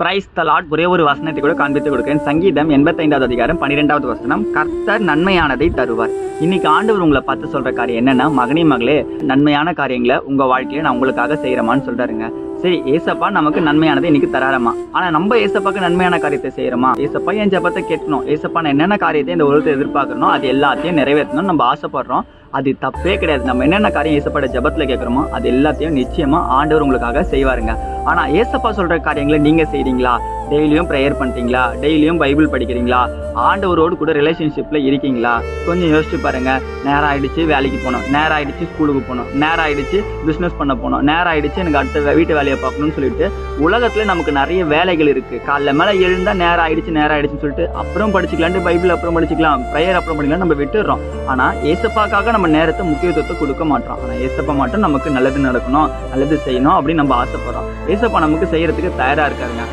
Praise the Lord. ஒரே ஒரு வசனத்தை கூட காண்பித்து கொடுக்கிறேன். சங்கீதம் 85வது அதிகாரம் 12வது வசனம். கர்த்தர் நன்மையானதை தருவார். இன்னைக்கு ஆண்டவர் உங்களை பார்த்து சொல்ற காரியம் என்னன்னா, மகனே மகளே, நன்மையான காரியங்களை உங்க வாழ்க்கையில நான் உங்களுக்காக செய்யறமான்னு சொல்றாருங்க. சரி, ஏசப்பா நமக்கு நன்மையானதை இன்னைக்கு தராரமா. ஆனா நம்ம ஏசப்பாக்கு நன்மையான காரியத்தை செய்யறோமா? ஏசப்பா என் ஜெபத்தை கேட்கணும், ஏசப்பா நான் என்னென்ன காரியத்தை இந்த உலகத்தை எதிர்பார்க்கணும் அது எல்லாத்தையும் நிறைவேற்றணும்னு நம்ம ஆசைப்படுறோம். அது தப்பே கிடையாது. நம்ம என்னென்ன காரியம் ஏசப்பாட ஜெபத்துல கேட்கறோமோ அது எல்லாத்தையும் நிச்சயமா ஆண்டவர் உங்களுக்காக செய்வாருங்க. ஆனா ஏசப்பா சொல்ற காரியங்களை நீங்க செய்றீங்களா? டெய்லியும் ப்ரேயர் பண்ணிட்டீங்களா? டெய்லியும் பைபிள் படிக்கிறீங்களா? ஆண்டவரோடு கூட ரிலேஷன்ஷிப்ல இருக்கீங்களா? கொஞ்சம் யோசிச்சு பாருங்க. நேரம் ஆயிடுச்சு வேலைக்கு போகணும், நேரம் ஆயிடுச்சு ஸ்கூலுக்கு போகணும், நேரம் ஆயிடுச்சு பிசினஸ் பண்ண போகணும், நேரம் ஆயிடுச்சு எனக்கு அடுத்த வீட்டு வேலையை பார்க்கணும்னு சொல்லிட்டு உலகத்துல நமக்கு நிறைய வேலைகள் இருக்கு. காலைல மேல எழுந்தா நேரம் ஆயிடுச்சுன்னு சொல்லிட்டு அப்புறம் படிச்சுக்கலான்ட்டு பைபிள் அப்புறம் படிச்சுக்கலாம், ப்ரேயர் அப்புறம் படிக்கலாம் நம்ம விட்டுடுறோம். ஆனா ஏசப்பாக்காக நம்ம நேரத்தை முக்கியத்துவத்தை கொடுக்க மாட்டோம். ஆனா ஏசப்பா மட்டும் நமக்கு நல்லது நடக்கணும், நல்லது செய்யணும் அப்படின்னு நம்ம ஆசைப்படுறோம். ஏசப்பா நமக்கு செய்யறதுக்கு தயாரா இருக்காருங்க.